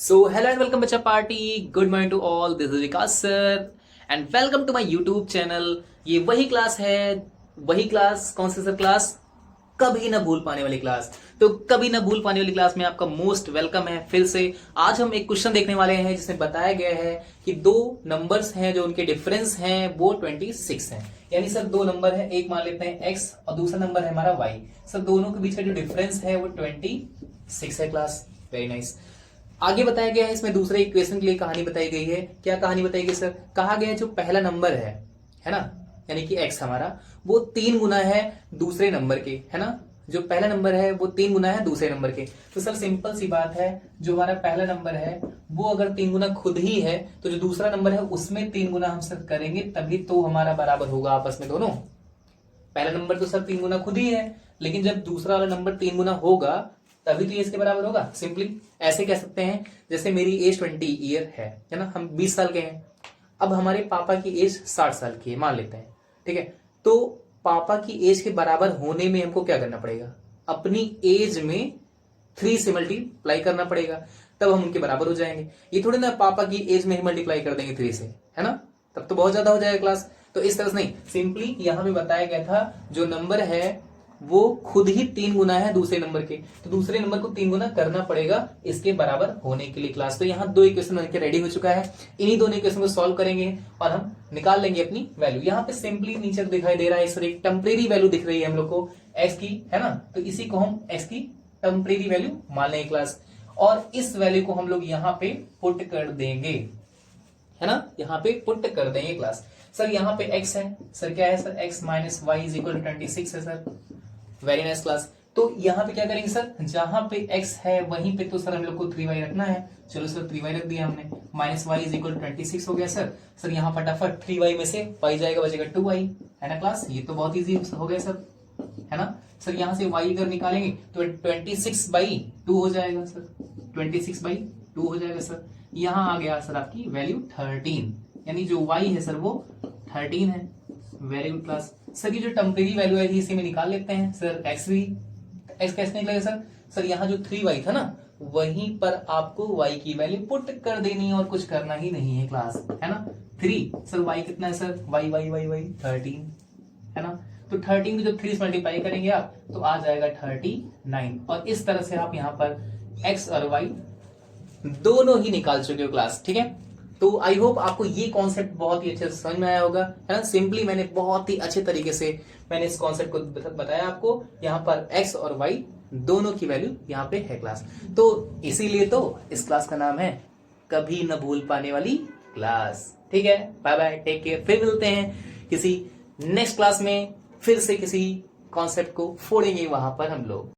So hello and welcome बच्चा party. Good morning to all, this is Vikas sir and welcome to my YouTube channel. ये वही class है, वही class कौन सी sir? Class कभी ना भूल पाने वाली क्लास। तो कभी ना भूल पाने वाली क्लास में आपका मोस्ट वेलकम है फिर से। आज हम एक क्वेश्चन देखने वाले हैं जिसमें बताया गया है कि दो नंबर्स हैं जो उनके डिफरेंस हैं वो 26 हैं। यानी सर दो नंबर है, एक मान लेते हैं x और दूसरा नंबर है हमारा y। सर दोनों के बीच का जो डिफरेंस है वो 26 है क्लास। Very nice. आगे बताया गया है इसमें दूसरे इक्वेशन के लिए कहानी बताई गई है। क्या कहानी बताई गई सर? कहा गया है जो पहला नंबर है ना, यानी कि x हमारा, वो 3 गुना है दूसरे नंबर के, है ना। जो पहला नंबर है वो 3 गुना है दूसरे नंबर के। तो सर सिंपल सी बात है, जो हमारा पहला नंबर है वो अगर 3 गुना खुद ही है तो जो दूसरा नंबर है उसमें 3 गुना हम सर करेंगे, तभी तो हमारा बराबर होगा आपस में दोनों। पहला नंबर तो सर 3 गुना खुद ही है, लेकिन जब दूसरा वाला नंबर 3 गुना होगा तभी तो ये इसके बराबर होगा। सिंपली ऐसे कह सकते हैं, जैसे मेरी एज 20 ईयर है ना, हम 20 साल के हैं। अब हमारे पापा की एज 60 साल की है मान लेते हैं, ठीक है। तो पापा की एज के बराबर होने में हमको क्या करना पड़ेगा? अपनी एज में 3 से मल्टीप्लाई करना पड़ेगा, तब हम उनके बराबर हो जाएंगे। ये थोड़ी ना पापा की एज में ही मल्टीप्लाई कर देंगे 3 से, है ना, तब तो बहुत ज्यादा हो जाएगा क्लास। तो इस तरह से नहीं, सिंपली यहां पे बताया गया था जो नंबर है वो खुद ही 3 गुना है दूसरे नंबर के, तो दूसरे नंबर को 3 गुना करना पड़ेगा इसके बराबर होने के लिए क्लास। तो यहाँ दो इक्वेशन बनकर रेडी हो चुका है, इन्हीं दोनों इक्वेशन को सॉल्व करेंगे और हम निकाल लेंगे अपनी वैल्यू। यहाँ पे सिंपली नीचे दिखाई दे रहा है सर, एक टेम्परेरी वैल्यू दिख रही है हम लोग को x की, है ना। तो इसी को हम x की टेम्परेरी वैल्यू मान लेंगे क्लास, और इस वैल्यू को हम लोग यहाँ पे पुट कर देंगे, है ना, यहाँ पे पुट कर देंगे क्लास। सर यहाँ पे x है, सर क्या है sir? x minus Y is equal to 26 है सर। Very nice class. तो यहाँ पे क्या करेंगे सर? जहां पे x है वहीं पे तो सर हम लोग को 3y रखना है। चलो सर 3y रख दिया हमने, minus Y is equal to 26 हो गया सर। सर यहाँ फटाफट 3y में से y जाएगा, बचेगा 2y, है ना क्लास। ये तो बहुत इजी हो गया सर, है ना। सर यहाँ से y अगर निकालेंगे तो 26/2 हो जाएगा सर, 26/2 हो जाएगा सर। यहाँ आ गया सर आपकी वैल्यू 13, यानी जो y है सर वो 13 है। Very good class. सर ये जो टेम्परेरी वैल्यू है इसे में निकाल लेते हैं सर। x भी, x कैसे निकलेगा सर? सर यहाँ जो 3y था ना, वहीं पर आपको y की वैल्यू पुट कर देनी है और कुछ करना ही नहीं है क्लास, है ना। 3 सर y कितना है सर? y 13, है ना। तो 13 को जब 3 से मल्टीप्लाई करेंगे आप तो आ जाएगा 39, और इस तरह से आप यहाँ पर x और y दोनों ही निकाल चुके हो क्लास, ठीक है। तो आई होप आपको ये कॉन्सेप्ट बहुत ही अच्छे से समझ में आया होगा, है ना। सिंपली मैंने बहुत ही अच्छे तरीके से मैंने इस कॉन्सेप्ट को बताया आपको। यहाँ पर x और y दोनों की वैल्यू यहाँ पे है क्लास, तो इसीलिए तो इस क्लास का नाम है कभी न भूल पाने वाली क्लास। ठीक है, बाय बाय, टेक केयर। फिर मिलते हैं किसी नेक्स्ट क्लास में, फिर से किसी कॉन्सेप्ट को फोड़ेंगे वहां पर हम लोग।